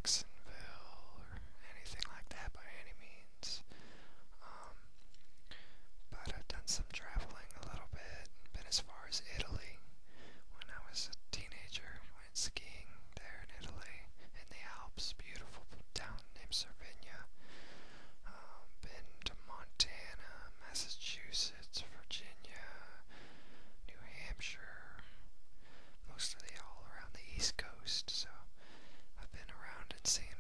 Jacksonville or anything like that by any means. Um, but I've done some traveling a little bit. Been as far as Italy when I was a teenager. Went skiing there in Italy, in the Alps. Beautiful town named Cervinia. Been to Montana, Massachusetts, Virginia, New Hampshire, mostly all around the East Coast. So I've been around and seen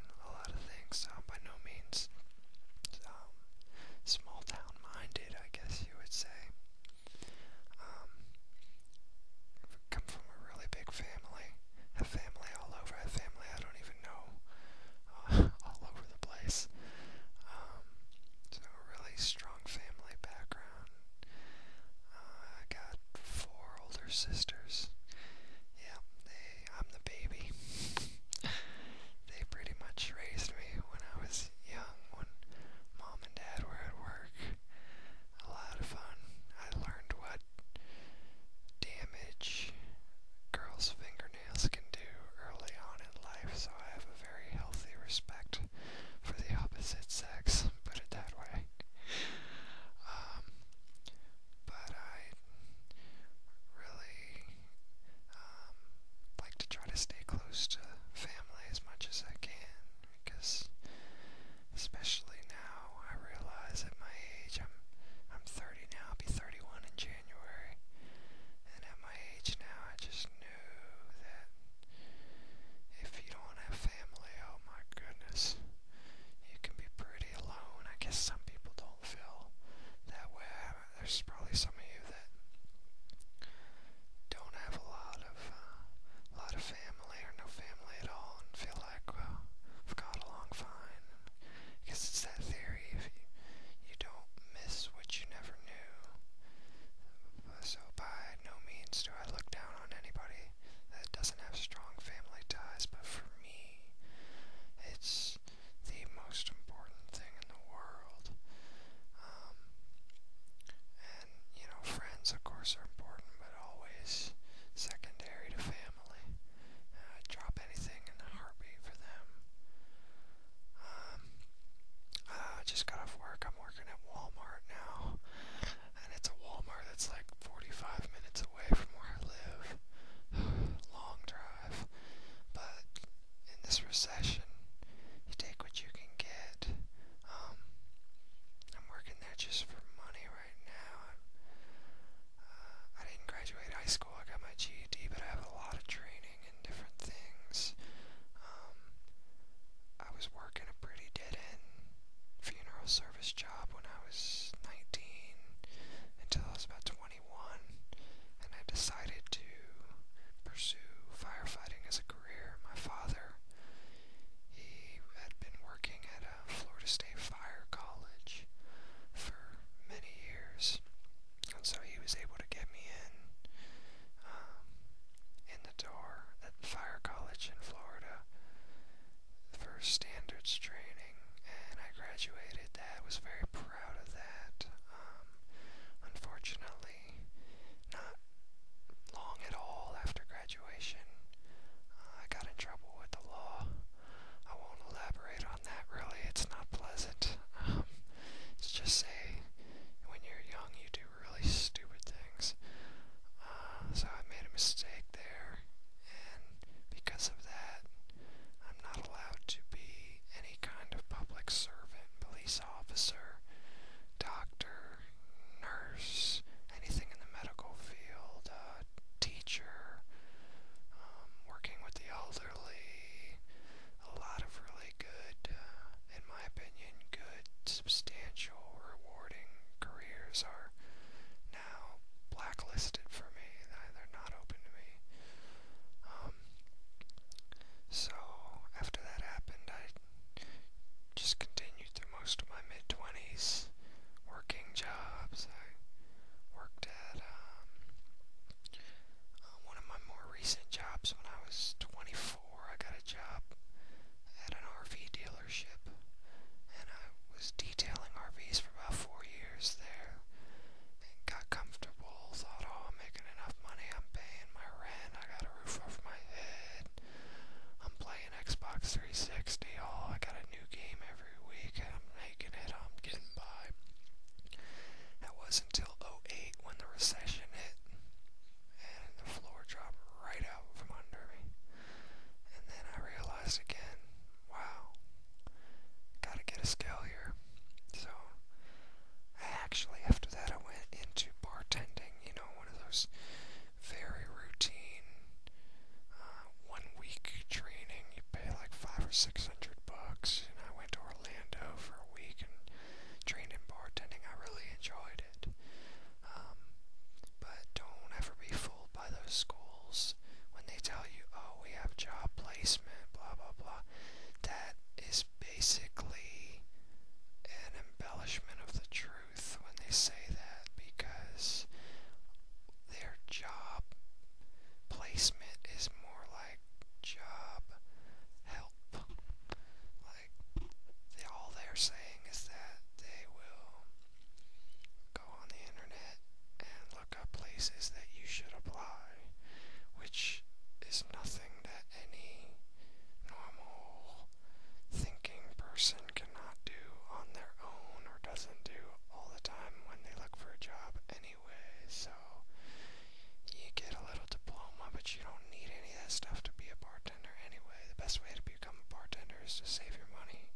just to save your money.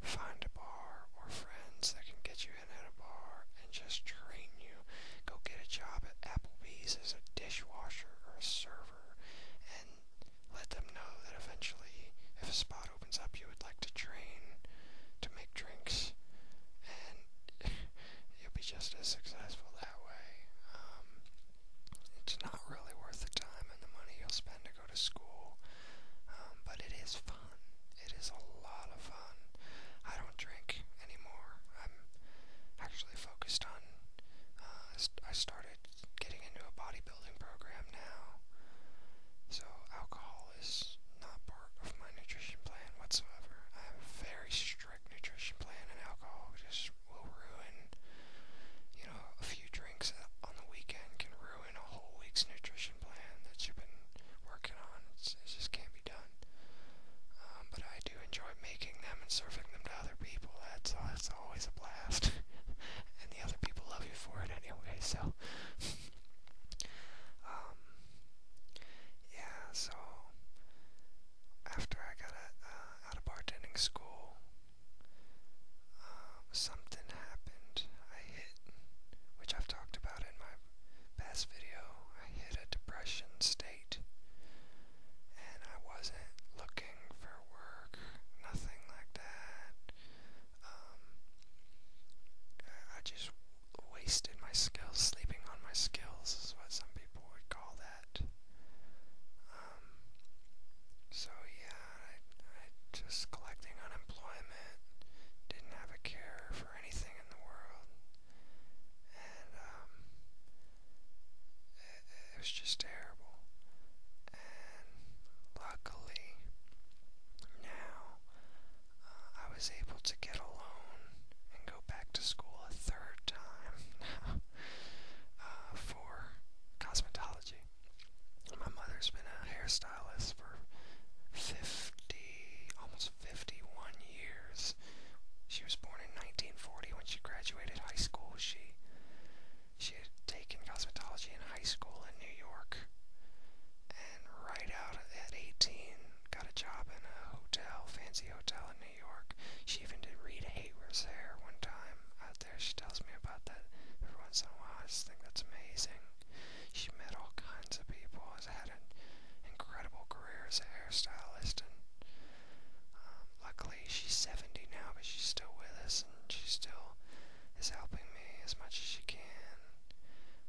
Find a bar or friends that can get you in at a bar and just train you. Go get a job at Applebee's as a dishwasher or a server, and let them know that eventually, if a spot opens up, you would like to train to make drinks, and you'll be just as successful that way. It's not really worth the time and the money you'll spend to go to school, but it is fun. It is a lot of fun. I don't drink anymore. I'm actually focused on, I started getting into a bodybuilding program now, so alcohol is not part of my nutrition plan whatsoever. I have a very strict nutrition plan, and alcohol just will ruin, a few drinks on the weekend can ruin a whole week's nutrition plan that you've been working on. It just can't be done. But I do enjoy making them and serving them to other people. That's always a blast. And the other people love you for it anyway, so. Yeah, so after I got out of bartending school, something happened. Which I've talked about in my past video, I hit a depression state, and I wasn't looking for work, nothing like that. I just wasted my skills, sleeping on my skills is what some people would call that. So yeah, I just collecting unemployment, didn't have a care for anything in the world, and it was just terrible. And luckily, now I was able to get a loan and go back to school a third time now for cosmetology. My mother's been a hairstylist for almost 51 years. She was born in 1940. When she graduated high school, she had taken cosmetology in high school in New York, and right out at 18 got a job in a fancy hotel in New York. She even did Rita Hayworth's hair one time out there. She tells me about that every once in a while. I just think that's amazing. She met all kinds of people, has had an incredible career as a hairstylist, and luckily she's 70 now, but she's still with us, and she still is helping me as much as she can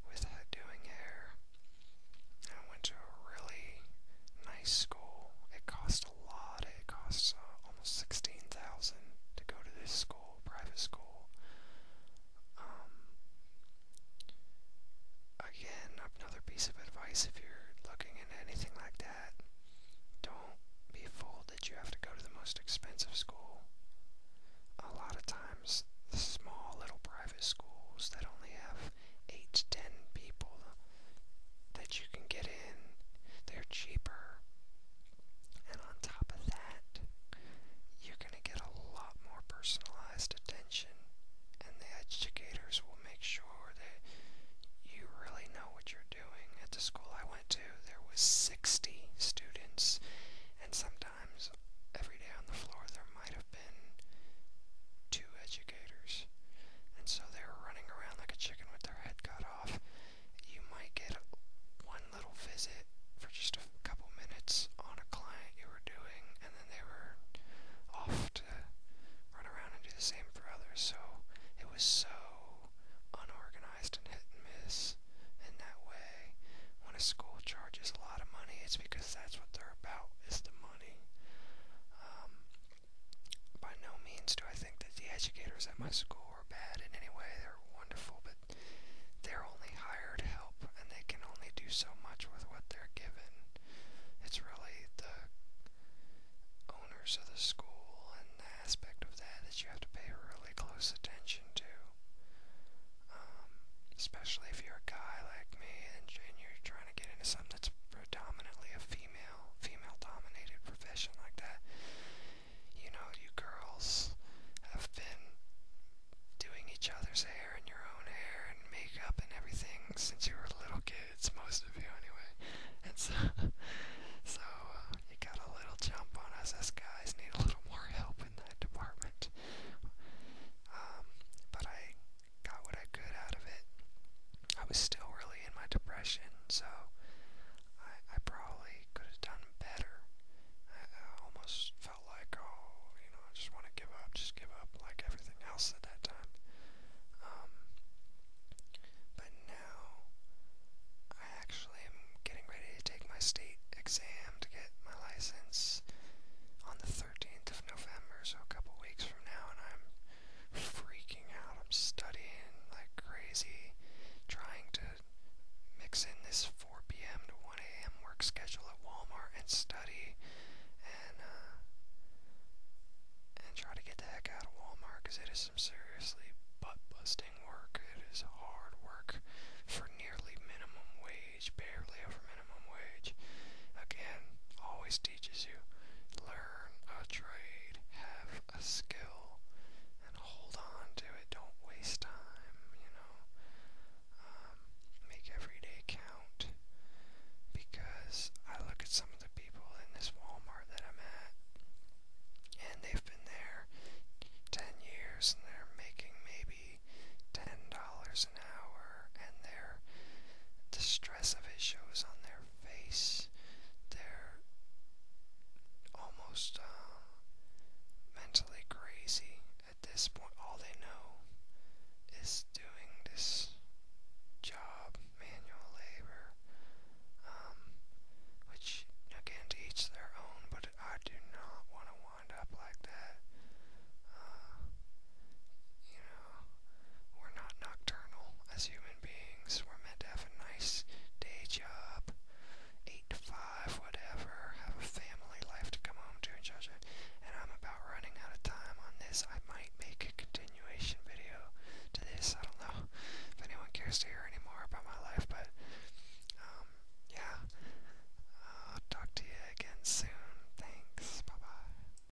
with doing hair. And I went to a really nice school. It cost a lot. It costs almost $16,000 to go to this school, private school. Again, another piece of advice if you're looking into anything like that, don't be fooled that you have to go to the most expensive school. A lot of times, the small little private schools that only have 8 to 10 people that you can get in, they're cheaper. And on top of that, you're going to get a lot more personalized attention, and the educators will make sure that you really know what you're doing. At the school I went to, there was 60 students, and sometimes every day on the floor there might have been 2 educators, and so they were running around like a chicken with their head cut off. You might get one little visit for just a couple minutes on a client you were doing, and then they were off to run around and do the same for others. So it was so unorganized and hit and miss in that way. When a school charges a lot of money, it's because that's what they're about, is the money. By no means do I think that the educators at my school